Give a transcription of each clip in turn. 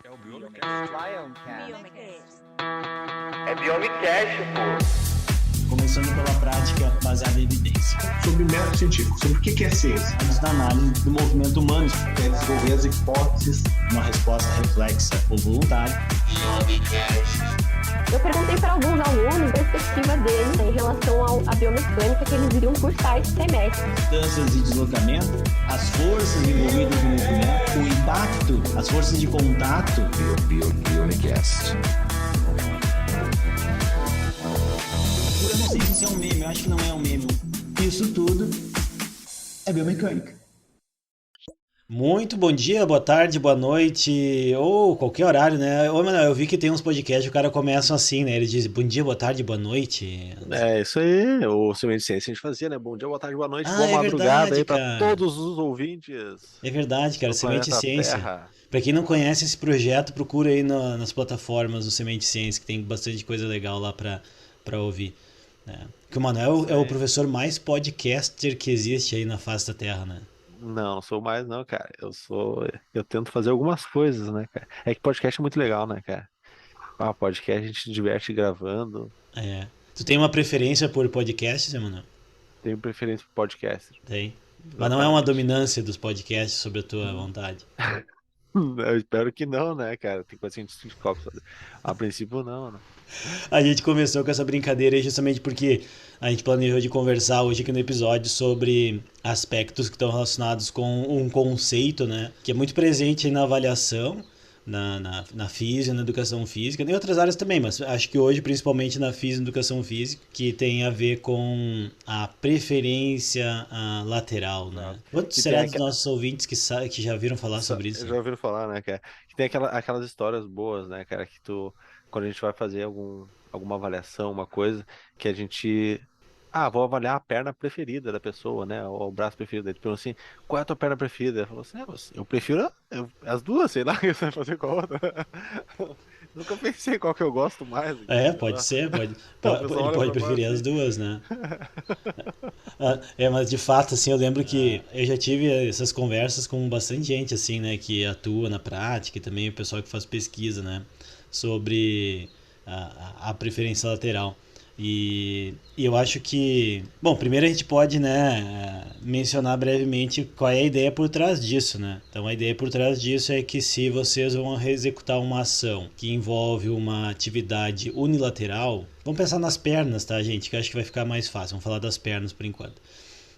É o Biomecast. É Biomecast, pô. Começando pela prática baseada em evidência. Sobre método científico, sobre o que é ciência. Antes da análise do movimento humano, É desenvolver as hipóteses. uma resposta reflexa ou voluntária. Eu perguntei para alguns alunos a perspectiva deles em relação à biomecânica que eles iriam cursar esse semestre. Distâncias de deslocamento, as forças envolvidas no movimento, o impacto, as forças de contato. Biomecast. Eu não sei se isso é um meme, eu acho que não é um meme. Isso tudo é biomecânica. Muito bom dia, boa tarde, boa noite, ou qualquer horário, né? Ô, Manuel, eu vi que tem uns podcasts que o cara começam assim, né? Ele diz bom dia, boa tarde, boa noite. É, isso aí, o Semente de Ciência a gente fazia, né? Bom dia, boa tarde, boa noite, boa É madrugada verdade, aí pra cara. todos os ouvintes É verdade, cara, do Semente planeta Ciência. Terra. Pra quem não conhece esse projeto, procura aí nas plataformas do Semente Ciência, que tem bastante coisa legal lá pra ouvir. Né? Porque o Manuel é o professor mais podcaster que existe aí na face da Terra, né? Não sou mais não, cara. Eu tento fazer algumas coisas, né, cara? É que podcast é muito legal, né, cara? Podcast a gente se diverte gravando. É. Tu tem uma preferência por podcasts, Manuel? Tenho preferência por podcast. Tem. Mas não é uma Exatamente. dominância dos podcasts sobre a tua vontade. Eu espero que não, né, cara? Tem coisa que a gente descobre. A princípio não, né? A gente começou com essa brincadeira aí justamente porque a gente planejou de conversar hoje aqui no episódio sobre aspectos que estão relacionados com um conceito, né? Que é muito presente aí na avaliação, na física, na educação física, em outras áreas também, mas acho que hoje principalmente na física e educação física, que tem a ver com a preferência lateral, né? Quantos E será tem dos aquela- nossos ouvintes que já viram falar sobre isso? Já ouviram falar, né, cara? Que tem aquelas histórias boas, né, cara? Que quando a gente vai fazer alguma avaliação, uma coisa, que a gente. Vou avaliar a perna preferida da pessoa, né? Ou o braço preferido. Ele perguntou assim: qual é a tua perna preferida? Ele falou assim: eu prefiro as duas, sei lá, o que você vai fazer com a outra. Nunca pensei qual que eu gosto mais. É, Sei pode lá. ser, Então, a pessoa ele olha pode pra preferir baixo as assim. duas, né? Mas de fato, assim, eu lembro que eu já tive essas conversas com bastante gente, assim, né, que atua na prática e também o pessoal que faz pesquisa, né, sobre a preferência lateral. E eu acho que, bom, primeiro a gente pode, né, mencionar brevemente qual é a ideia por trás disso, né? Então a ideia por trás disso é que se vocês vão executar uma ação que envolve uma atividade unilateral, vamos pensar nas pernas, tá, gente? Que eu acho que vai ficar mais fácil. Vamos falar das pernas por enquanto.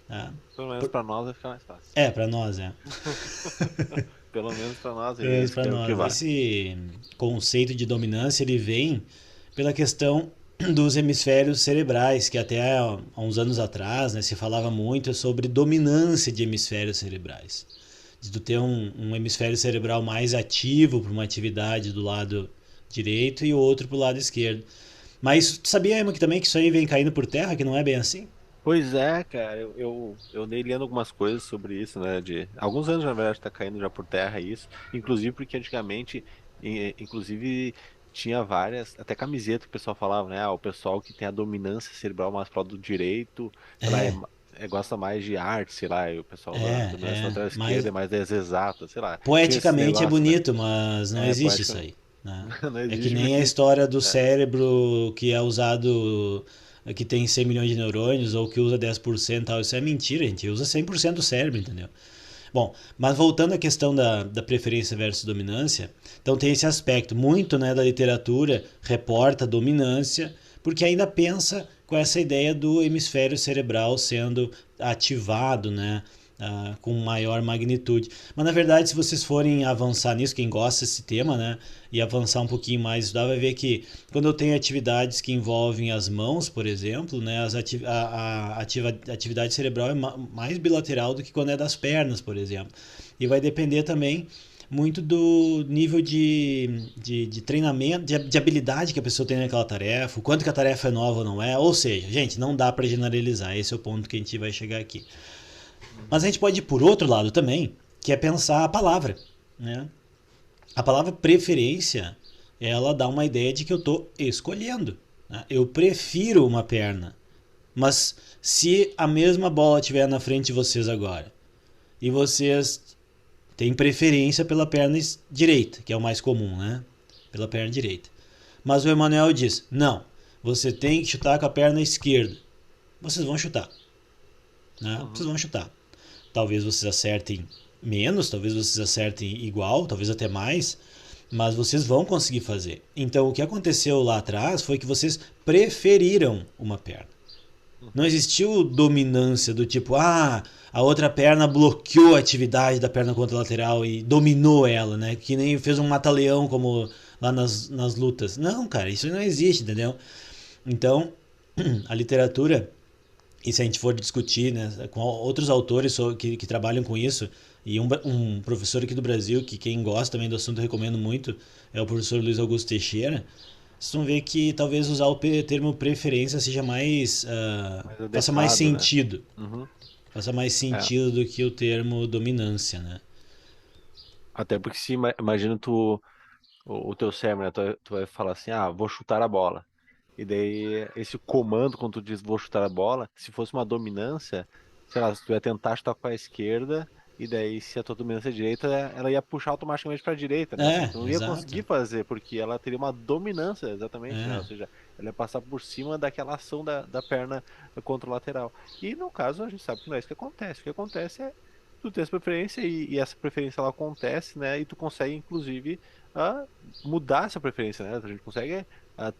Tá? Pelo menos pra nós vai ficar mais fácil. Pra nós, Pelo menos pra nós é Pelo isso pra que é o que nós. vale. Esse conceito de dominância, ele vem pela questão dos hemisférios cerebrais, que até há uns anos atrás, né, se falava muito sobre dominância de hemisférios cerebrais. De tu ter um hemisfério cerebral mais ativo para uma atividade do lado direito e o outro para o lado esquerdo. Mas tu sabia, Emma, que também que isso aí vem caindo por terra, que não é bem assim? Pois é, cara, eu andei lendo algumas coisas sobre isso, né? De alguns anos, na verdade, tá caindo já por terra isso. Inclusive porque antigamente, inclusive, tinha várias, até camiseta que o pessoal falava, né? O pessoal que tem a dominância cerebral mais pro lado direito, sei lá, É, gosta mais de arte, sei lá, e o pessoal da dominância lateral mas esquerda é mais das exatas, sei lá. Tinha esse poeticamente é negócio, né? bonito, mas não existe isso aí, Poética. né? Não É que existe nem a porque. história do cérebro que é usado, que tem 100 milhões de neurônios ou que usa 10%, tal. Isso é mentira, a gente usa 100% do cérebro, entendeu? Bom, mas voltando à questão da preferência versus dominância, então tem esse aspecto. Muito, né, da literatura reporta dominância, porque ainda pensa com essa ideia do hemisfério cerebral sendo ativado, né, com maior magnitude. Mas na verdade, se vocês forem avançar nisso, quem gosta desse tema, né, e avançar um pouquinho mais, estudar, vai ver que quando eu tenho atividades que envolvem as mãos, por exemplo, né, a atividade cerebral é mais bilateral do que quando é das pernas, por exemplo. E vai depender também muito do nível de treinamento, de habilidade que a pessoa tem naquela tarefa, o quanto que a tarefa é nova ou não é. Ou seja, gente, não dá para generalizar, esse é o ponto que a gente vai chegar aqui. Mas a gente pode ir por outro lado também, que é pensar a palavra, né? A palavra preferência, ela dá uma ideia de que eu estou escolhendo, né? Eu prefiro uma perna. Mas se a mesma bola estiver na frente de vocês agora, e vocês tem preferência pela perna direita, que é o mais comum, né? Pela perna direita. Mas o Emanuel diz, não, você tem que chutar com a perna esquerda. Vocês vão chutar, né? Vocês vão chutar. Talvez vocês acertem menos, talvez vocês acertem igual, talvez até mais, mas vocês vão conseguir fazer. Então, o que aconteceu lá atrás foi que vocês preferiram uma perna. Não existiu dominância do tipo, a outra perna bloqueou a atividade da perna contralateral e dominou ela, né? Que nem fez um mata-leão como lá nas lutas. Não, cara, isso não existe, entendeu? Então, a literatura, e se a gente for discutir, né, com outros autores que trabalham com isso, e um professor aqui do Brasil, que quem gosta também do assunto eu recomendo muito, é o professor Luiz Augusto Teixeira, vocês vão ver que talvez usar o termo preferência seja mais... faça mais sentido. Né? Uhum. Faça mais sentido do que o termo dominância, né? Até porque se imagina o teu cérebro, né? Tu vai falar assim, vou chutar a bola. E daí esse comando, quando tu diz vou chutar a bola, se fosse uma dominância, sei lá, se tu ia tentar chutar com a esquerda, e daí se a tua dominância é direita, ela ia puxar automaticamente para a direita, né? Tu não ia conseguir fazer, porque ela teria uma dominância, exatamente, né? Ou seja, ela ia passar por cima daquela ação da perna contralateral. E no caso, a gente sabe que não é isso que acontece. O que acontece é tu ter essa preferência e essa preferência ela acontece, né? E tu consegue, inclusive, mudar essa preferência, né? A gente consegue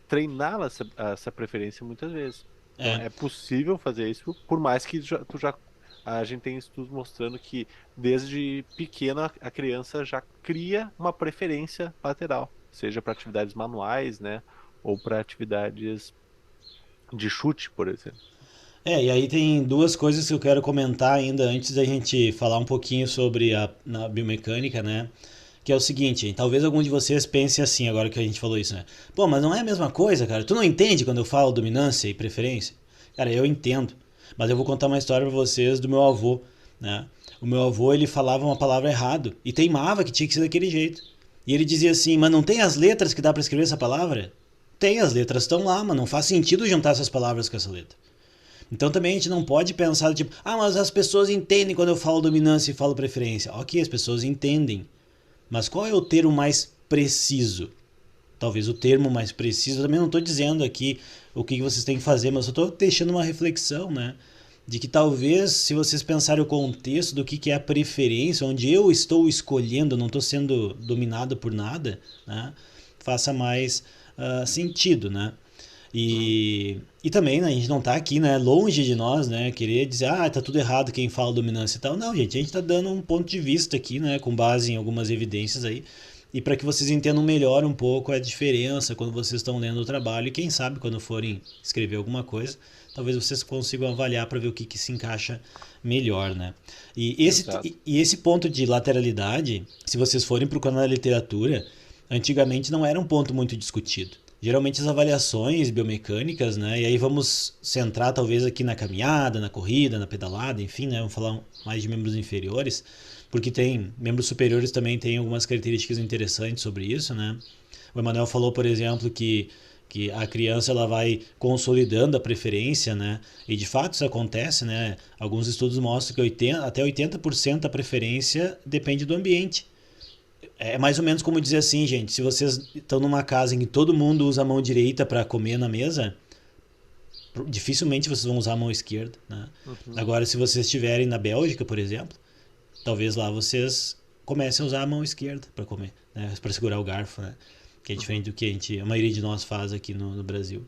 treinar essa preferência muitas vezes. Então, é possível fazer isso, por mais que a gente tem estudos mostrando que desde pequena a criança já cria uma preferência lateral, seja para atividades manuais, né, ou para atividades de chute, por exemplo. E aí tem duas coisas que eu quero comentar ainda antes da gente falar um pouquinho sobre na biomecânica, né? Que é o seguinte, talvez algum de vocês pense assim, agora que a gente falou isso, né? Pô, mas não é a mesma coisa, cara? Tu não entende quando eu falo dominância e preferência? Cara, eu entendo. Mas eu vou contar uma história pra vocês do meu avô, né? O meu avô, ele falava uma palavra errado e teimava que tinha que ser daquele jeito. E ele dizia assim, mas não tem as letras que dá pra escrever essa palavra? Tem, as letras estão lá, mas não faz sentido juntar essas palavras com essa letra. Então também a gente não pode pensar tipo, mas as pessoas entendem quando eu falo dominância e falo preferência. Ok, as pessoas entendem. Mas qual é o termo mais preciso? Talvez o termo mais preciso, eu também não estou dizendo aqui o que vocês têm que fazer, mas eu estou deixando uma reflexão, né? De que talvez, se vocês pensarem o contexto do que é a preferência, onde eu estou escolhendo, não estou sendo dominado por nada, né? Faça mais sentido, né? E também, né, a gente não está aqui, né, longe de nós, né, querer dizer, tá tudo errado quem fala dominância e tal. Não, gente, a gente está dando um ponto de vista aqui, né, com base em algumas evidências aí, e para que vocês entendam melhor um pouco a diferença quando vocês estão lendo o trabalho, e quem sabe quando forem escrever alguma coisa, talvez vocês consigam avaliar para ver o que se encaixa melhor, né. E esse ponto de lateralidade, se vocês forem procurar na literatura, antigamente não era um ponto muito discutido. Geralmente as avaliações biomecânicas, né? E aí vamos centrar talvez aqui na caminhada, na corrida, na pedalada, enfim, né? Vamos falar mais de membros inferiores, porque tem membros superiores também tem algumas características interessantes sobre isso, né? O Emanuel falou, por exemplo, que a criança ela vai consolidando a preferência, né? E de fato isso acontece, né? Alguns estudos mostram que até 80% da preferência depende do ambiente. É mais ou menos como dizer assim, gente, se vocês estão numa casa em que todo mundo usa a mão direita para comer na mesa, dificilmente vocês vão usar a mão esquerda, né? Agora, se vocês estiverem na Bélgica, por exemplo, talvez lá vocês comecem a usar a mão esquerda para comer, né? Para segurar o garfo, né? Que é diferente do que a maioria de nós faz aqui no Brasil.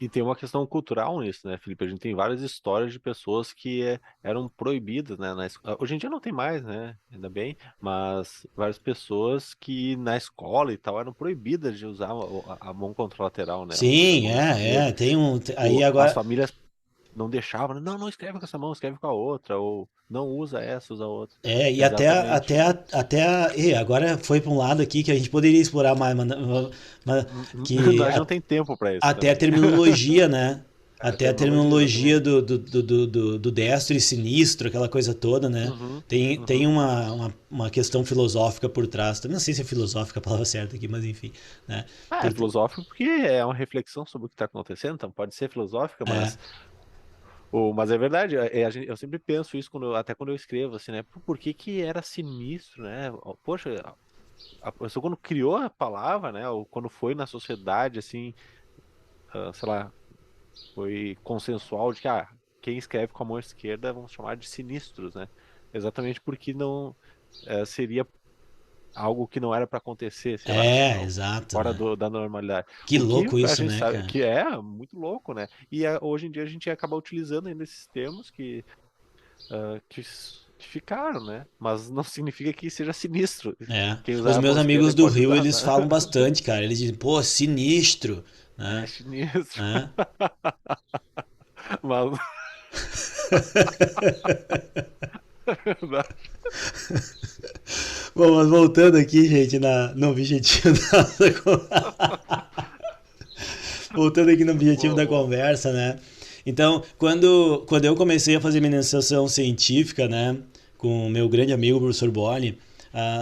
E tem uma questão cultural nisso, né, Felipe? A gente tem várias histórias de pessoas que eram proibidas, né? Hoje em dia não tem mais, né? Ainda bem, mas várias pessoas que na escola e tal eram proibidas de usar a mão contralateral, né? Sim, tem um... Aí agora... As famílias não deixavam, não escreve com essa mão, escreve com a outra, ou não usa essa, usa a outra. E agora foi para um lado aqui que a gente poderia explorar mais, mas que a gente não tem tempo para isso. Até a terminologia, né? Até a terminologia do destro e sinistro, aquela coisa toda, né? Tem uma questão filosófica por trás. Também não sei se é filosófica a palavra certa aqui, mas enfim, né? É filosófico porque é uma reflexão sobre o que está acontecendo, então pode ser filosófica, mas Mas é verdade, eu sempre penso isso até quando eu escrevo, assim, né? Por que que era sinistro, né? Poxa, a pessoa quando criou a palavra, né? Ou quando foi na sociedade, assim, sei lá, foi consensual de que quem escreve com a mão esquerda vamos chamar de sinistros, né? Exatamente porque não seria algo que não era para acontecer, sei lá, Exato, fora né? da normalidade. Que O que louco a isso, gente né, sabe cara? que é muito louco, né? E hoje em dia a gente acaba utilizando ainda esses termos que ficaram, né? Mas não significa que seja sinistro. É. Quem Os usar a meus mão esquerda amigos do pode Rio, usar, eles tá? falam bastante, cara. Eles dizem, pô, sinistro, É né? sinistro. Né? Mas é verdade. Bom, mas voltando aqui, gente, no objetivo voltando aqui no objetivo Boa, da boa. conversa, né? Então, quando eu comecei a fazer minha iniciação científica, né, com o meu grande amigo, o professor Boli,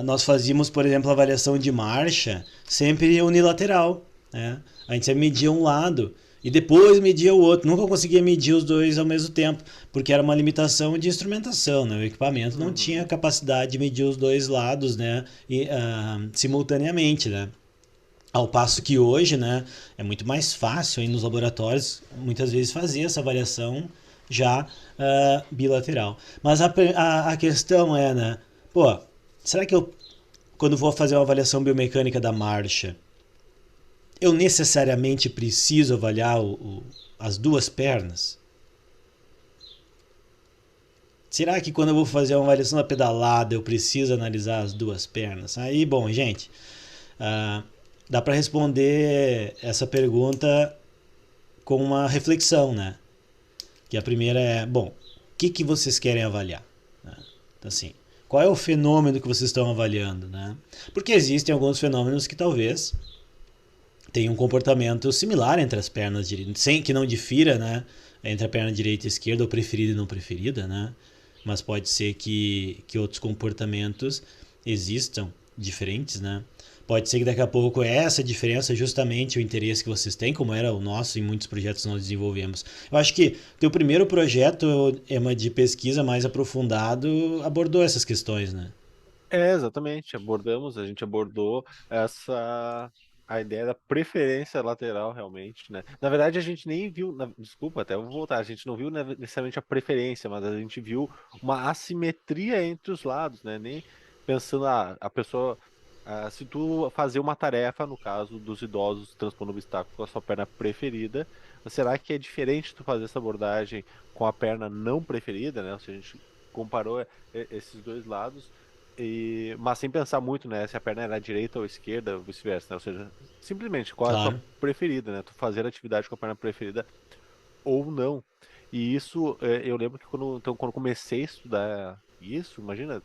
nós fazíamos, por exemplo, avaliação de marcha sempre unilateral, né? A gente sempre media um lado e depois media o outro. Nunca conseguia medir os dois ao mesmo tempo, porque era uma limitação de instrumentação, né? O equipamento não tinha Uhum. capacidade de medir os dois lados, né, simultaneamente, né? Ao passo que hoje, né, é muito mais fácil aí nos laboratórios, muitas vezes, fazer essa avaliação já bilateral. Mas a questão é, né, pô, será que eu, quando vou fazer uma avaliação biomecânica da marcha, eu necessariamente preciso avaliar as duas pernas? Será que quando eu vou fazer uma avaliação da pedalada eu preciso analisar as duas pernas? Aí, bom, gente, ah, dá para responder essa pergunta com uma reflexão, né? Que a primeira é, bom, o que vocês querem avaliar? Né? Então, assim, qual é o fenômeno que vocês estão avaliando, né? Porque existem alguns fenômenos que talvez tenham um comportamento similar entre as pernas direitas, sem que não difira, né? Entre a perna direita e esquerda, ou preferida e não preferida, né? Mas pode ser que outros comportamentos existam diferentes, né? Pode ser que daqui a pouco essa diferença é justamente o interesse que vocês têm, como era o nosso em muitos projetos que nós desenvolvemos. Eu acho que teu primeiro projeto, Emma, de pesquisa mais aprofundado, abordou essas questões, né? Exatamente. A gente abordou a ideia da preferência lateral, realmente, né? Na verdade, a gente nem viu, desculpa, até vou voltar, a gente não viu necessariamente a preferência, mas a gente viu uma assimetria entre os lados, né? Nem pensando, a pessoa, se tu fazer uma tarefa, no caso dos idosos transpondo obstáculo com a sua perna preferida, será que é diferente tu fazer essa abordagem com a perna não preferida, né? Ou seja, a gente comparou esses dois lados. Mas sem pensar muito, né? Se a perna era direita ou esquerda, ou vice-versa, né? Ou seja, simplesmente qual é a tua Claro. preferida, né? Tu fazer atividade com a perna preferida ou não. E isso, eu lembro que quando comecei a estudar isso, imagina,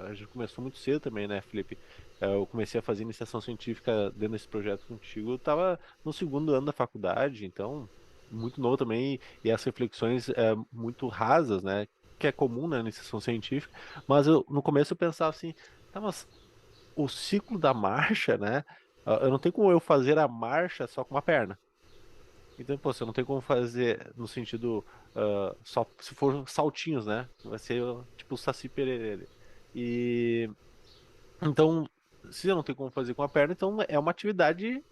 a gente começou muito cedo também, né, Felipe? Eu comecei a fazer iniciação científica dentro desse projeto contigo, eu tava no segundo ano da faculdade, então, muito novo também, e as reflexões muito rasas, né? Que é comum na iniciação científica, mas no começo eu pensava assim, tá, mas o ciclo da marcha, né? Eu não tenho como eu fazer a marcha só com uma perna. Então, pô, você não tem como fazer no sentido só se for saltinhos, né? Vai ser tipo o Saci Pererê. E então, se eu não tenho como fazer com a perna, então é uma atividade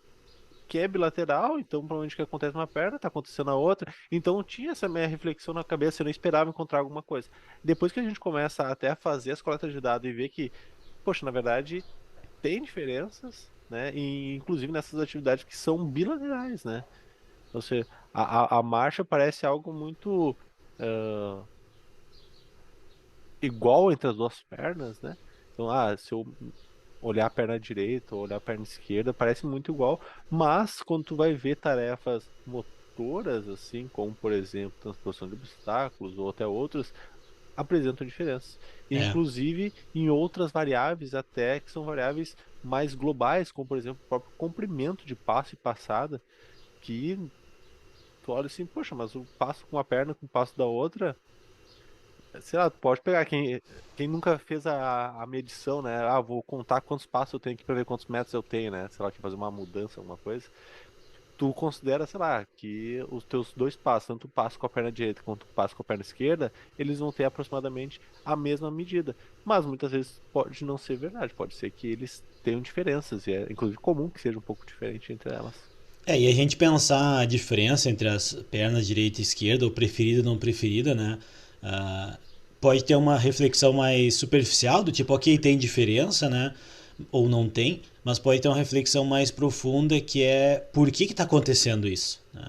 que é bilateral, então provavelmente o que acontece numa perna tá acontecendo na outra. Então tinha essa minha reflexão na cabeça, eu não esperava encontrar alguma coisa. Depois que a gente começa até a fazer as coletas de dados e ver que, poxa, na verdade tem diferenças, né? E inclusive nessas atividades que são bilaterais, né? Ou seja, a marcha parece algo muito igual entre as duas pernas, né? Então, se eu olhar a perna direita ou olhar a perna esquerda, parece muito igual, mas quando tu vai ver tarefas motoras, assim, como por exemplo, transposição de obstáculos ou até outras, apresentam diferenças. E, É. inclusive em outras variáveis até que são variáveis mais globais, como por exemplo o próprio comprimento de passo e passada, que tu olha assim, poxa, mas o passo com uma perna com o passo da outra, sei lá, tu pode pegar quem nunca fez a medição, né? Vou contar quantos passos eu tenho aqui pra ver quantos metros eu tenho, né? Sei lá, que fazer uma mudança, alguma coisa. tu considera, sei lá, que os teus dois passos, tanto o passo com a perna direita quanto o passo com a perna esquerda, eles vão ter aproximadamente a mesma medida. Mas muitas vezes pode não ser verdade, pode ser que eles tenham diferenças, e é inclusive comum que seja um pouco diferente entre elas. E a gente pensar a diferença entre as pernas direita e esquerda, ou preferida e não preferida, né? Pode ter uma reflexão mais superficial, do tipo, ok, tem diferença, né? Ou não tem, mas pode ter uma reflexão mais profunda, que é por que está acontecendo isso, né?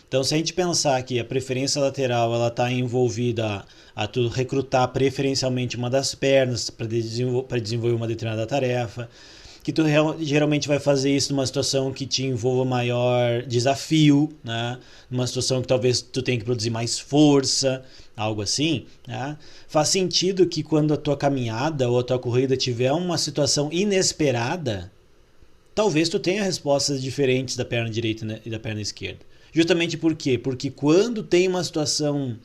Então, se a gente pensar que a preferência lateral ela está envolvida a tu recrutar preferencialmente uma das pernas para desenvolver uma determinada tarefa, que tu geralmente vai fazer isso numa situação que te envolva maior desafio, né? Numa situação que talvez tu tenha que produzir mais força, algo assim, né? Faz sentido que quando a tua caminhada ou a tua corrida tiver uma situação inesperada, talvez tu tenha respostas diferentes da perna direita e da perna esquerda. Justamente por quê? Porque quando tem uma situação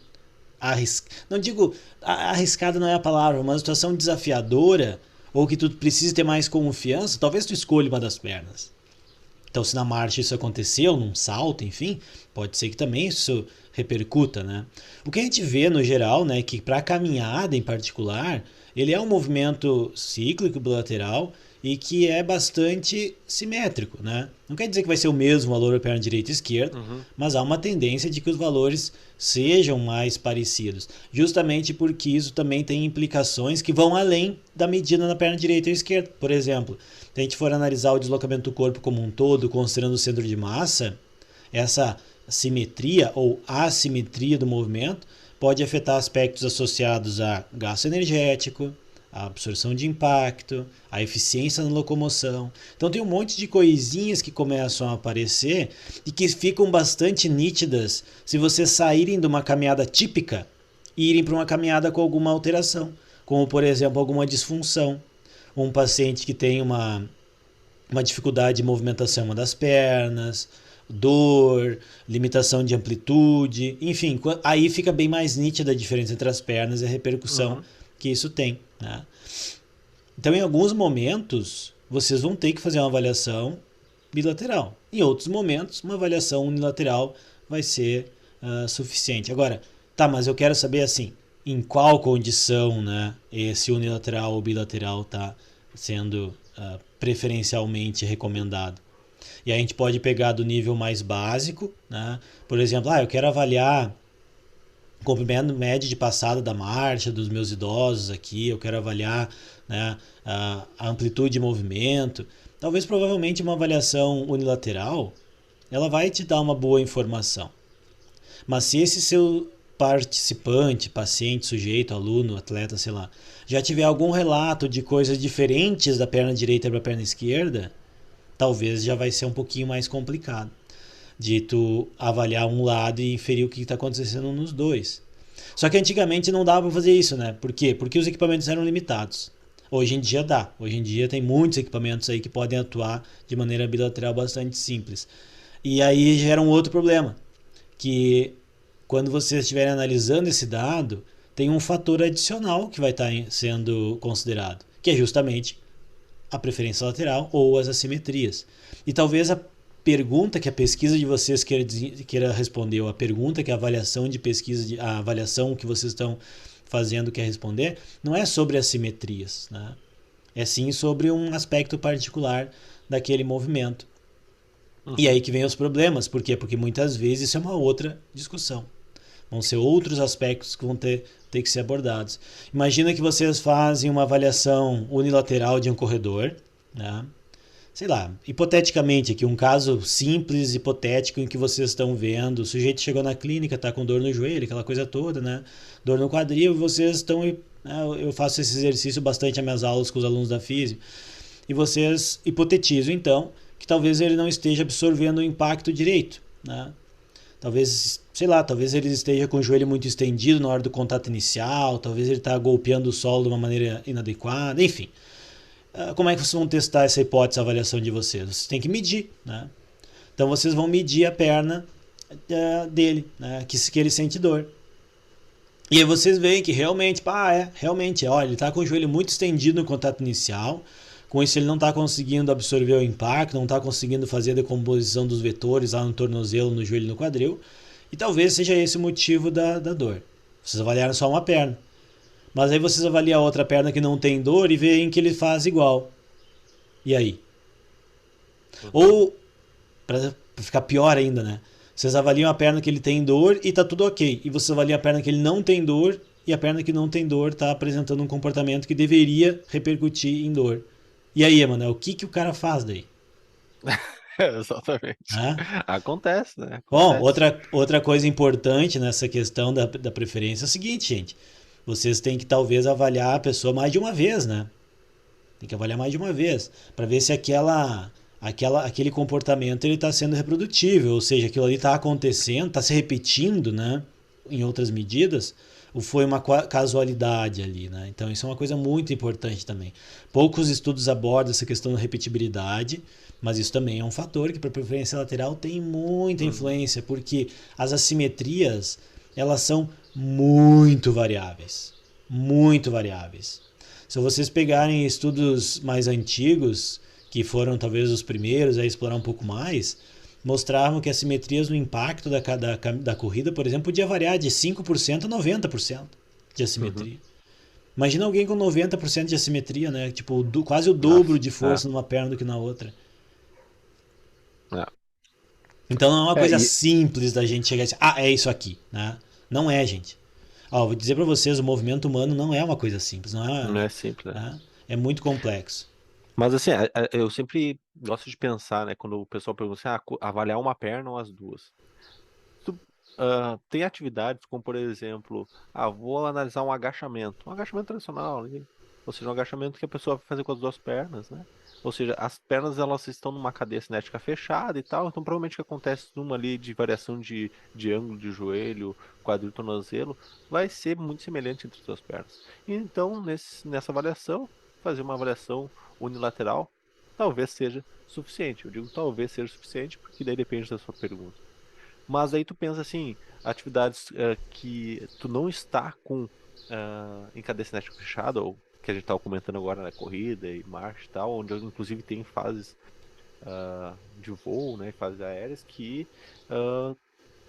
não digo arriscada, não é a palavra, uma situação desafiadora, ou que tu precisa ter mais confiança, talvez tu escolha uma das pernas. Então, se na marcha isso aconteceu, num salto, enfim, pode ser que também isso repercuta, né? O que a gente vê no geral, né, que para a caminhada em particular, ele é um movimento cíclico bilateral e que é bastante simétrico, né? Não quer dizer que vai ser o mesmo valor para a perna direita e esquerda, mas há uma tendência de que os valores sejam mais parecidos, justamente porque isso também tem implicações que vão além da medida na perna direita e esquerda. Por exemplo, se a gente for analisar o deslocamento do corpo como um todo, considerando o centro de massa, essa simetria ou assimetria do movimento pode afetar aspectos associados a gasto energético, a absorção de impacto, a eficiência na locomoção. Então tem um monte de coisinhas que começam a aparecer e que ficam bastante nítidas se vocês saírem de uma caminhada típica e irem para uma caminhada com alguma alteração, como por exemplo alguma disfunção. Um paciente que tem uma dificuldade de movimentação em uma das pernas, dor, limitação de amplitude, enfim, aí fica bem mais nítida a diferença entre as pernas e a repercussão que isso tem, né? Então, em alguns momentos, vocês vão ter que fazer uma avaliação bilateral. Em outros momentos, uma avaliação unilateral vai ser suficiente. Agora, tá, mas eu quero saber assim, em qual condição, né, esse unilateral ou bilateral está sendo preferencialmente recomendado. E aí a gente pode pegar do nível mais básico, né? Por exemplo, eu quero avaliar o comprimento médio de passada da marcha dos meus idosos aqui, eu quero avaliar, né, a amplitude de movimento. Talvez, provavelmente, uma avaliação unilateral, ela vai te dar uma boa informação. Mas se esse seu participante, paciente, sujeito, aluno, atleta, sei lá, já tiver algum relato de coisas diferentes da perna direita para a perna esquerda, talvez já vai ser um pouquinho mais complicado de tu avaliar um lado e inferir o que está acontecendo nos dois. Só que antigamente não dava para fazer isso, né? Por quê? Porque os equipamentos eram limitados. Hoje em dia dá. Hoje em dia tem muitos equipamentos aí que podem atuar de maneira bilateral bastante simples. E aí gera um outro problema, que quando vocês estiverem analisando esse dado, tem um fator adicional que vai estar sendo considerado, que é justamente a preferência lateral ou as assimetrias. E talvez a pergunta que a pesquisa de vocês queira responder, ou a pergunta que a avaliação de pesquisa, a avaliação que vocês estão fazendo quer responder, não é sobre assimetrias, né? É sim sobre um aspecto particular daquele movimento. E aí que vem os problemas. Por quê? Porque muitas vezes isso é uma outra discussão. Vão ser outros aspectos que vão ter que ser abordados. Imagina que vocês fazem uma avaliação unilateral de um corredor, né? Sei lá, hipoteticamente aqui, um caso simples, hipotético, em que vocês estão vendo, o sujeito chegou na clínica, está com dor no joelho, aquela coisa toda, né? Dor no quadril, e vocês estão... Eu faço esse exercício bastante nas minhas aulas com os alunos da física, e vocês hipotetizam, então, que talvez ele não esteja absorvendo o impacto direito, né? Talvez, sei lá, talvez ele esteja com o joelho muito estendido na hora do contato inicial, talvez ele está golpeando o solo de uma maneira inadequada, enfim. Como é que vocês vão testar essa hipótese, a avaliação de vocês? Vocês têm que medir, né? Então vocês vão medir a perna dele, né? que ele sente dor. E aí vocês veem que realmente, olha, ele está com o joelho muito estendido no contato inicial, Com isso ele não está conseguindo absorver o impacto, não está conseguindo fazer a decomposição dos vetores lá no tornozelo, no joelho e no quadril. E talvez seja esse o motivo da dor. Vocês avaliaram só uma perna. Mas aí vocês avaliam a outra perna que não tem dor e veem que ele faz igual. E aí? Ou, para ficar pior ainda, né? Vocês avaliam a perna que ele tem dor e tá tudo ok. E vocês avaliam a perna que ele não tem dor e a perna que não tem dor tá apresentando um comportamento que deveria repercutir em dor. E aí, Emanuel, o que o cara faz daí? Exatamente. Acontece, né? Bom, Acontece. outra coisa importante nessa questão da preferência é o seguinte, gente. Vocês têm que talvez avaliar a pessoa mais de uma vez, né? Tem que avaliar mais de uma vez para ver se aquele comportamento ele está sendo reprodutível, ou seja, aquilo ali está acontecendo, está se repetindo, né? Em outras medidas, ou foi uma casualidade ali, né? Então isso é uma coisa muito importante também. Poucos estudos abordam essa questão da repetibilidade, mas isso também é um fator que para a preferência lateral tem muita influência, porque as assimetrias elas são muito variáveis. Muito variáveis. Se vocês pegarem estudos mais antigos, que foram talvez os primeiros a explorar um pouco mais, mostravam que as simetrias no impacto da corrida, por exemplo, podia variar de 5% a 90% de assimetria. Imagina alguém com 90% de assimetria, né? Tipo, quase o dobro de força numa perna do que na outra. Então não é uma coisa simples da gente chegar e dizer, é isso aqui, né? Não é, gente. Vou dizer para vocês, o movimento humano não é uma coisa simples. Não é simples, né? É muito complexo. Mas assim, eu sempre gosto de pensar, né? Quando o pessoal pergunta assim, avaliar uma perna ou as duas. Tem atividades como, por exemplo, vou analisar um agachamento. Um agachamento tradicional, né? Ou seja, um agachamento que a pessoa vai fazer com as duas pernas, né? Ou seja, as pernas elas estão numa cadeia cinética fechada e tal, então provavelmente o que acontece numa ali de variação de ângulo de joelho, quadril, tornozelo, vai ser muito semelhante entre as duas pernas. Então, nessa avaliação, fazer uma avaliação unilateral talvez seja suficiente. Eu digo talvez seja suficiente, porque daí depende da sua pergunta. Mas aí tu pensa assim, atividades que tu não está com em cadeia cinética fechada, ou que a gente estava comentando agora na corrida e marcha e tal, onde inclusive tem fases de voo, né, fases aéreas que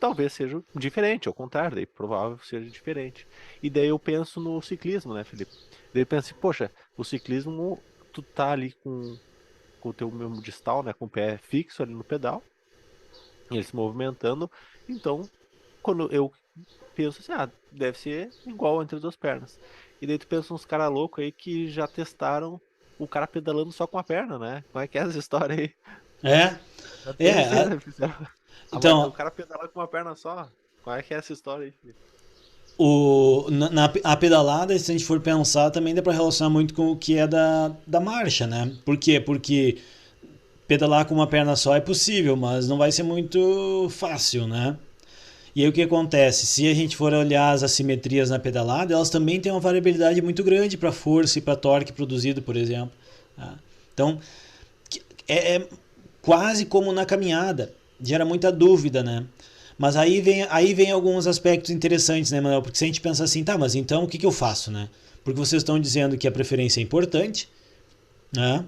talvez seja diferente, ao contrário, daí provável seja diferente. E daí eu penso no ciclismo, né, Felipe? Daí eu penso assim, poxa, o ciclismo, tu tá ali com o teu membro distal, né, com o pé fixo ali no pedal, ele se movimentando, então quando eu penso assim, deve ser igual entre as duas pernas. E daí tu pensa uns caras loucos aí que já testaram o cara pedalando só com a perna, né? Como é que é essa história aí? Então, o cara pedalar com uma perna só. Qual é que é essa história aí, Felipe? A pedalada, se a gente for pensar, também dá para relacionar muito com o que é da marcha, né? Por quê? Porque pedalar com uma perna só é possível, mas não vai ser muito fácil, né? E aí o que acontece? Se a gente for olhar as assimetrias na pedalada, elas também têm uma variabilidade muito grande para força e para torque produzido, por exemplo. Tá? Então, é quase como na caminhada. Gera muita dúvida, né? Mas aí vem alguns aspectos interessantes, né, Manuel? Porque se a gente pensa assim, mas então o que eu faço, né? Porque vocês estão dizendo que a preferência é importante, né?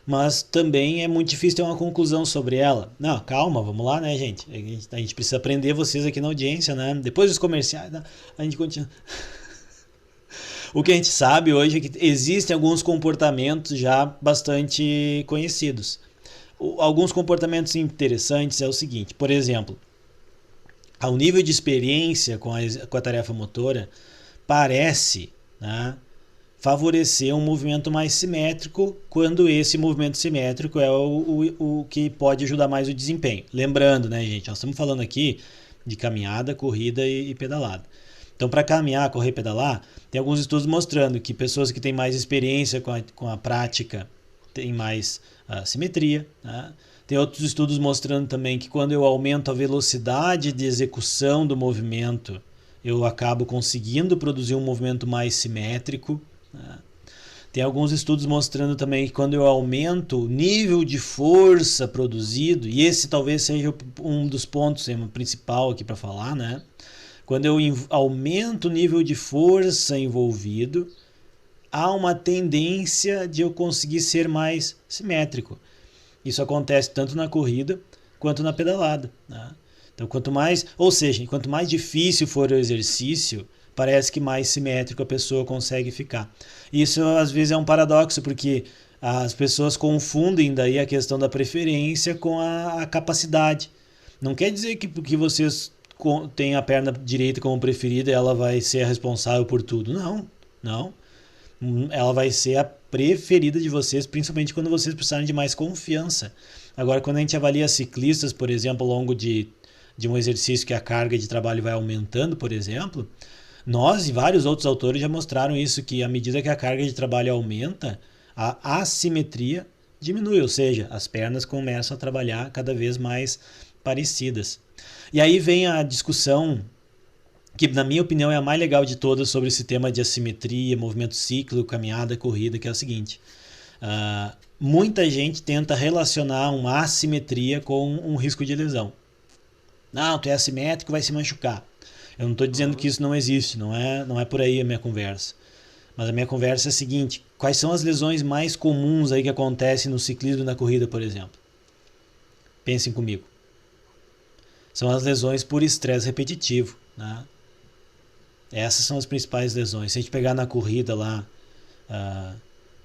Mas também é muito difícil ter uma conclusão sobre ela. Não, calma, vamos lá, né, gente? A gente precisa aprender vocês aqui na audiência, né? Depois dos comerciais, a gente continua. O que a gente sabe hoje é que existem alguns comportamentos já bastante conhecidos. Alguns comportamentos interessantes é o seguinte, por exemplo, ao nível de experiência com a tarefa motora, parece, né, favorecer um movimento mais simétrico, quando esse movimento simétrico é o que pode ajudar mais o desempenho. Lembrando, né, gente, nós estamos falando aqui de caminhada, corrida e pedalada. Então, para caminhar, correr e pedalar, tem alguns estudos mostrando que pessoas que têm mais experiência com a prática têm mais simetria. Né? Tem outros estudos mostrando também que quando eu aumento a velocidade de execução do movimento, eu acabo conseguindo produzir um movimento mais simétrico. Tem alguns estudos mostrando também que quando eu aumento o nível de força produzido, e esse talvez seja um dos pontos principal aqui para falar, né? Quando eu aumento o nível de força envolvido, há uma tendência de eu conseguir ser mais simétrico. Isso acontece tanto na corrida quanto na pedalada, né? Então, quanto mais difícil for o exercício, parece que mais simétrico a pessoa consegue ficar. Isso às vezes é um paradoxo, porque as pessoas confundem daí a questão da preferência com a capacidade. Não quer dizer que porque vocês têm a perna direita como preferida, ela vai ser a responsável por tudo. Não. Ela vai ser a preferida de vocês, principalmente quando vocês precisarem de mais confiança. Agora, quando a gente avalia ciclistas, por exemplo, ao longo de um exercício que a carga de trabalho vai aumentando, por exemplo, nós e vários outros autores já mostraram isso, que à medida que a carga de trabalho aumenta, a assimetria diminui, ou seja, as pernas começam a trabalhar cada vez mais parecidas. E aí vem a discussão, que na minha opinião é a mais legal de todas, sobre esse tema de assimetria, movimento cíclico, caminhada, corrida, que é o seguinte: muita gente tenta relacionar uma assimetria com um risco de lesão. Não, tu é assimétrico, vai se machucar. Eu não estou dizendo que isso não existe, não é por aí a minha conversa. Mas a minha conversa é a seguinte: quais são as lesões mais comuns aí que acontecem no ciclismo e na corrida, por exemplo? Pensem comigo. São as lesões por estresse repetitivo, né? Essas são as principais lesões. Se a gente pegar na corrida lá,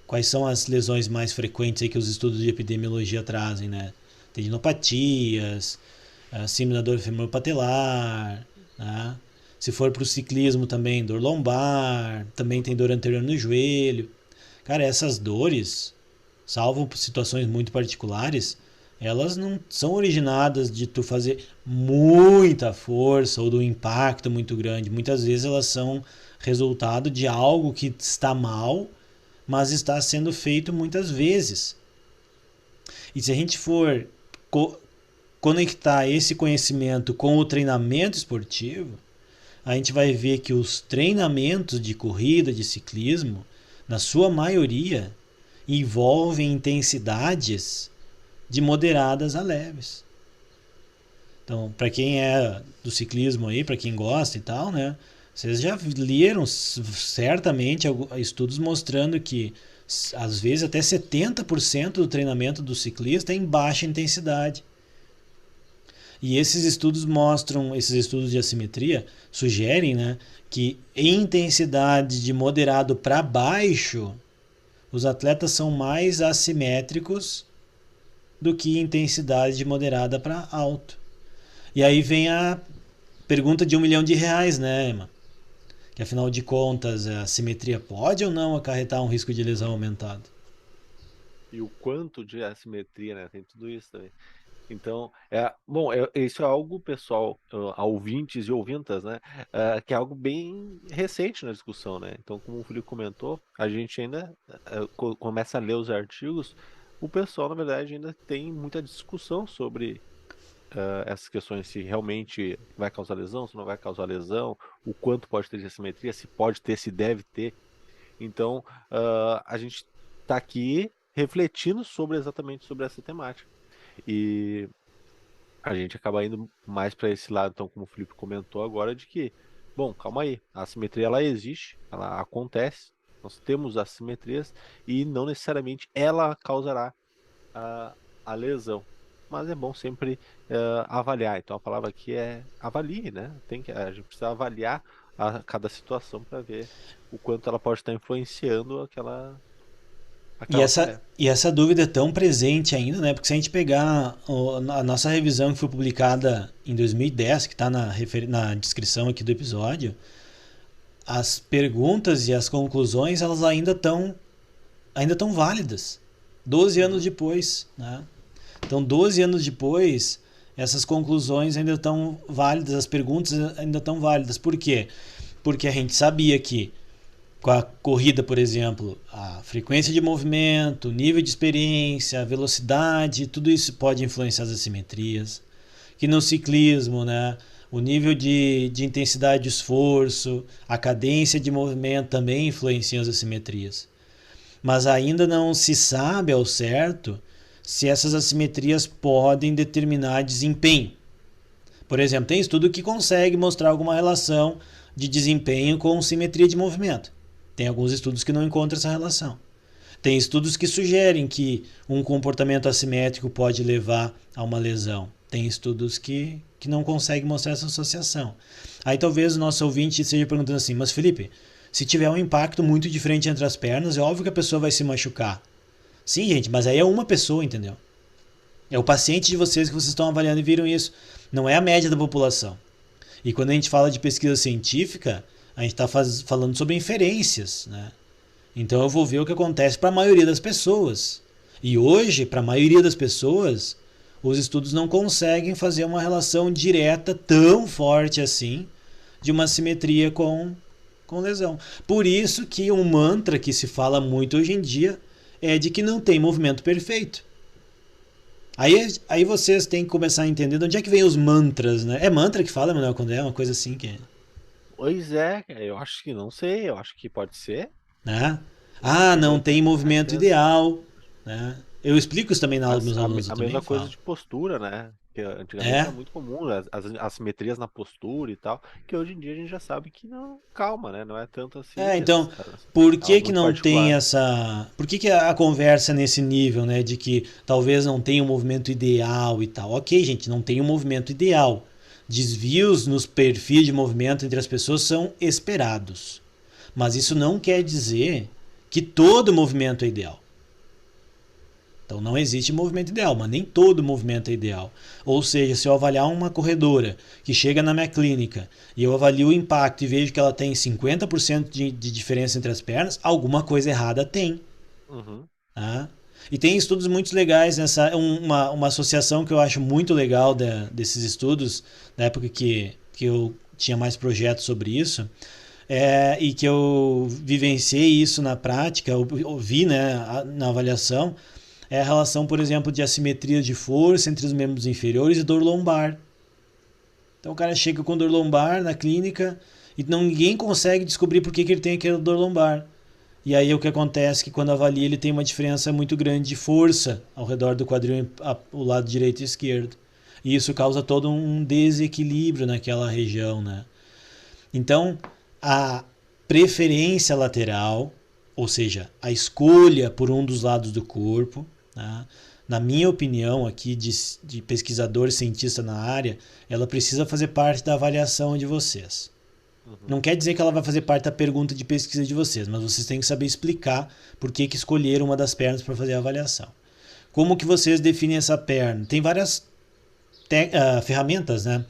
quais são as lesões mais frequentes aí que os estudos de epidemiologia trazem, né? Tendinopatias, síndrome da dor femoropatelar, né? Se for para o ciclismo também, dor lombar, também tem dor anterior no joelho. Cara, essas dores, salvo situações muito particulares, elas não são originadas de tu fazer muita força ou do impacto muito grande. Muitas vezes elas são resultado de algo que está mal, mas está sendo feito muitas vezes. E se a gente for conectar esse conhecimento com o treinamento esportivo, a gente vai ver que os treinamentos de corrida, de ciclismo, na sua maioria, envolvem intensidades de moderadas a leves. Então, para quem é do ciclismo aí, para quem gosta e tal, né, vocês já leram certamente estudos mostrando que às vezes até 70% do treinamento do ciclista é em baixa intensidade. E esses estudos de assimetria sugerem, né, que em intensidade de moderado para baixo, os atletas são mais assimétricos do que intensidade de moderada para alto. E aí vem a pergunta de R$1 milhão, né, Emma? Que afinal de contas, a assimetria pode ou não acarretar um risco de lesão aumentado? E o quanto de assimetria, né? Tem tudo isso também. Então, isso é algo, pessoal, a ouvintes e ouvintas, né? Que é algo bem recente na discussão, né? Então, como o Felipe comentou, a gente ainda começa a ler os artigos, o pessoal, na verdade, ainda tem muita discussão sobre essas questões, se realmente vai causar lesão, se não vai causar lesão, o quanto pode ter de assimetria, se pode ter, se deve ter. Então, a gente está aqui refletindo exatamente sobre essa temática. E a gente acaba indo mais para esse lado, então, como o Felipe comentou agora, de que, bom, calma aí, a assimetria ela existe, ela acontece, nós temos assimetrias e não necessariamente ela causará a lesão. Mas é bom sempre avaliar. Então a palavra aqui é avalie, né? A gente precisa avaliar cada situação para ver o quanto ela pode estar influenciando aquela E essa dúvida é tão presente ainda, né? Porque se a gente pegar a nossa revisão que foi publicada em 2010, que está na descrição aqui do episódio, as perguntas e as conclusões elas ainda estão válidas 12 anos depois, né? Então 12 anos depois essas conclusões ainda estão válidas, as perguntas ainda estão válidas. Por quê? Porque a gente sabia que com a corrida, por exemplo, a frequência de movimento, o nível de experiência, a velocidade, tudo isso pode influenciar as assimetrias. Que no ciclismo, né, o nível de intensidade de esforço, a cadência de movimento também influenciam as assimetrias. Mas ainda não se sabe ao certo se essas assimetrias podem determinar desempenho. Por exemplo, tem estudo que consegue mostrar alguma relação de desempenho com simetria de movimento. Tem alguns estudos que não encontram essa relação. Tem estudos que sugerem que um comportamento assimétrico pode levar a uma lesão. Tem estudos que não conseguem mostrar essa associação. Aí talvez o nosso ouvinte esteja perguntando assim, mas Felipe, se tiver um impacto muito diferente entre as pernas, é óbvio que a pessoa vai se machucar. Sim, gente, mas aí é uma pessoa, entendeu? É o paciente de vocês que vocês estão avaliando e viram isso. Não é a média da população. E quando a gente fala de pesquisa científica, a gente está falando sobre inferências, né? Então eu vou ver o que acontece para a maioria das pessoas. E hoje, para a maioria das pessoas, os estudos não conseguem fazer uma relação direta tão forte assim de uma simetria com lesão. Por isso que um mantra que se fala muito hoje em dia é de que não tem movimento perfeito. Aí vocês têm que começar a entender de onde é que vem os mantras, né? É mantra que fala, Manuel, quando é uma coisa assim que... Pois é, eu acho que não sei, eu acho que pode ser. Né? Ah, não tem movimento ideal, né? Eu explico isso também na aula dos meus alunos. A Eu também mesma coisa falo. de postura, né? Que antigamente era muito comum, as assimetrias na postura e tal, que hoje em dia a gente já sabe que não, calma, né? Não é tanto assim. Então, por que algo que muito não tem particular. essa... Por que a conversa é nesse nível, né? De que talvez não tenha um movimento ideal e tal. Ok, gente, não tem um movimento ideal. Desvios nos perfis de movimento entre as pessoas são esperados. Mas isso não quer dizer que todo movimento é ideal. Então não existe movimento ideal, mas nem todo movimento é ideal. Ou seja, se eu avaliar uma corredora que chega na minha clínica e eu avalio o impacto e vejo que ela tem 50% de diferença entre as pernas, alguma coisa errada tem. Uhum. Tá? E tem estudos muito legais, uma associação que eu acho muito legal desses estudos, na época que eu tinha mais projetos sobre isso, e que eu vivenciei isso na prática, eu vi, né, na avaliação, é a relação, por exemplo, de assimetria de força entre os membros inferiores e dor lombar. Então o cara chega com dor lombar na clínica e ninguém consegue descobrir por que ele tem aquela dor lombar. E aí o que acontece é que quando avalia ele tem uma diferença muito grande de força ao redor do quadril, o lado direito e esquerdo. E isso causa todo um desequilíbrio naquela região, né? Então, a preferência lateral, ou seja, a escolha por um dos lados do corpo, tá? Na minha opinião aqui de pesquisador e cientista na área, ela precisa fazer parte da avaliação de vocês. Não quer dizer que ela vai fazer parte da pergunta de pesquisa de vocês, mas vocês têm que saber explicar por que escolheram uma das pernas para fazer a avaliação. Como que vocês definem essa perna? Tem várias ferramentas, né?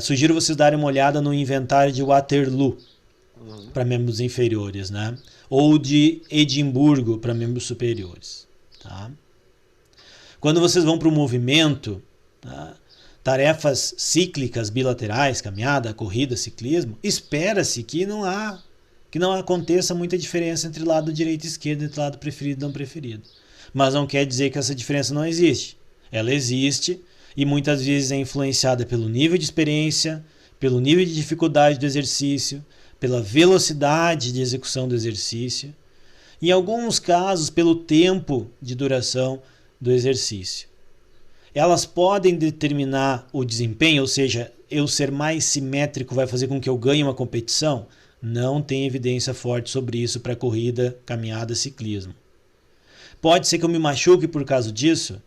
Sugiro vocês darem uma olhada no inventário de Waterloo para membros inferiores, né? Ou de Edimburgo para membros superiores. Tá? Quando vocês vão para o movimento, tá? Tarefas cíclicas bilaterais, caminhada, corrida, ciclismo, espera-se que não aconteça muita diferença entre lado direito e esquerdo, entre lado preferido e não preferido. Mas não quer dizer que essa diferença não existe. Ela existe e muitas vezes é influenciada pelo nível de experiência, pelo nível de dificuldade do exercício, pela velocidade de execução do exercício, em alguns casos pelo tempo de duração do exercício. Elas podem determinar o desempenho, ou seja, eu ser mais simétrico vai fazer com que eu ganhe uma competição? Não tem evidência forte sobre isso para corrida, caminhada, ciclismo. Pode ser que eu me machuque por causa disso?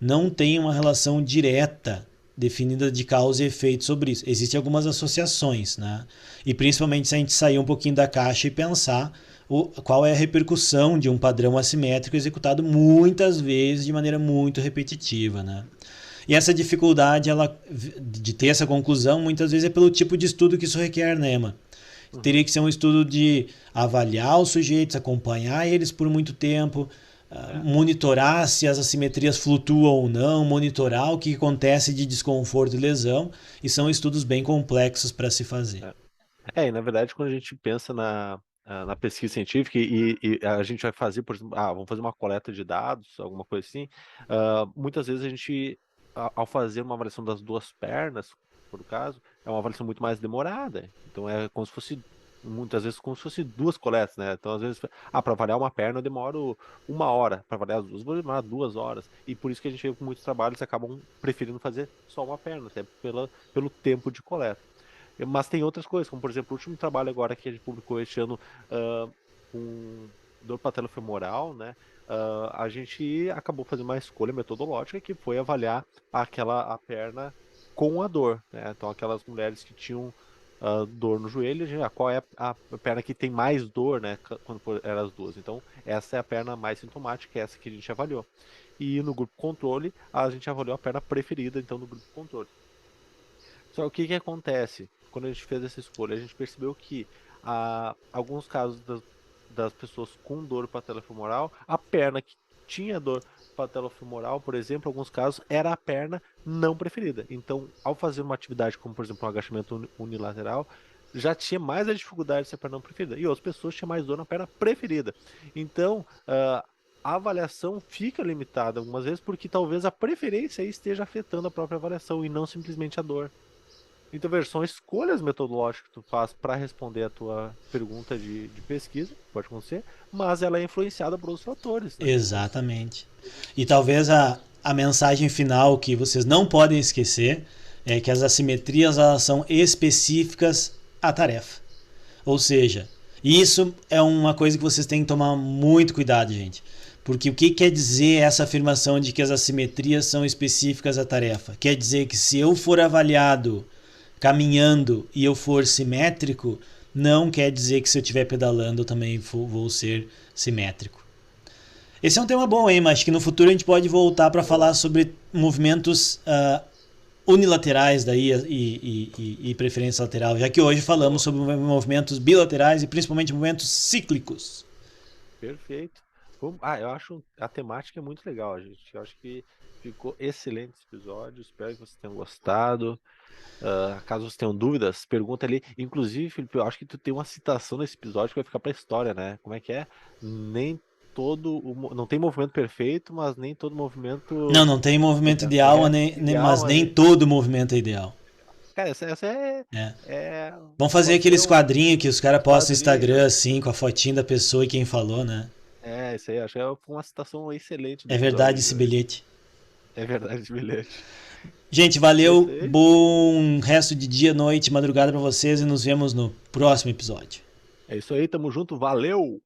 Não tem uma relação direta definida de causa e efeito sobre isso. Existem algumas associações, né? E principalmente se a gente sair um pouquinho da caixa e pensar qual é a repercussão de um padrão assimétrico executado muitas vezes de maneira muito repetitiva, né? E essa dificuldade de ter essa conclusão muitas vezes é pelo tipo de estudo que isso requer, né, Emma? Teria que ser um estudo de avaliar os sujeitos, acompanhar eles por muito tempo, monitorar se as assimetrias flutuam ou não, monitorar o que acontece de desconforto e lesão, e são estudos bem complexos para se fazer. E na verdade, quando a gente pensa na pesquisa científica e a gente vai fazer, por exemplo, vamos fazer uma coleta de dados, alguma coisa assim, muitas vezes a gente, ao fazer uma avaliação das duas pernas, por caso, é uma avaliação muito mais demorada. Então é como se fosse, muitas vezes, como se fosse duas coletas, né? Então, às vezes, para avaliar uma perna eu demoro 1 hora, para avaliar as duas vou demorar 2 horas. E por isso que a gente vê que muitos trabalhos acabam preferindo fazer só uma perna, até pelo tempo de coleta. Mas tem outras coisas, como por exemplo, o último trabalho agora que a gente publicou este ano, com dor patelofemoral, né? A gente acabou fazendo uma escolha metodológica que foi avaliar a perna com a dor, né? Então aquelas mulheres que tinham dor no joelho, qual é a perna que tem mais dor, né? Quando eram as duas. Então essa é a perna mais sintomática, essa que a gente avaliou. E no grupo controle, a gente avaliou a perna preferida, então, do grupo controle. Só que o que acontece? Quando a gente fez essa escolha, a gente percebeu que alguns casos das pessoas com dor patelofemoral, a perna que tinha dor patelofemoral, por exemplo, em alguns casos, era a perna não preferida. Então, ao fazer uma atividade como, por exemplo, um agachamento unilateral, já tinha mais a dificuldade de ser a perna não preferida. E outras pessoas tinham mais dor na perna preferida. Então, a avaliação fica limitada algumas vezes porque talvez a preferência aí esteja afetando a própria avaliação e não simplesmente a dor. Então, veja, são escolhas metodológicas que tu faz para responder a tua pergunta de pesquisa, pode acontecer, mas ela é influenciada por outros fatores, né? Exatamente. E talvez a mensagem final que vocês não podem esquecer é que as assimetrias elas são específicas à tarefa. Ou seja, isso é uma coisa que vocês têm que tomar muito cuidado, gente. Porque o que quer dizer essa afirmação de que as assimetrias são específicas à tarefa? Quer dizer que se eu for avaliado caminhando e eu for simétrico, não quer dizer que se eu estiver pedalando eu também vou ser simétrico. Esse é um tema bom, hein? Mas acho que no futuro a gente pode voltar para falar sobre movimentos unilaterais daí e preferência lateral, já que hoje falamos sobre movimentos bilaterais e principalmente movimentos cíclicos. Perfeito. Eu acho a temática é muito legal, gente. Eu acho que ficou excelente esse episódio. Espero que vocês tenham gostado. Caso vocês tenham dúvidas, pergunta ali. Inclusive, Felipe, eu acho que tu tem uma citação nesse episódio que vai ficar pra história, né? Como é que é? Não tem movimento perfeito, mas nem todo movimento... Não tem movimento ideal, mas nem todo movimento é ideal. Cara, essa Vamos fazer aqueles quadrinhos que os caras postam no Instagram, assim, com a fotinha da pessoa e quem falou, né? Isso aí, acho que é uma citação excelente. É verdade esse bilhete. É verdade esse bilhete. Gente, valeu, bom resto de dia, noite, madrugada pra vocês e nos vemos no próximo episódio. É isso aí, tamo junto, valeu!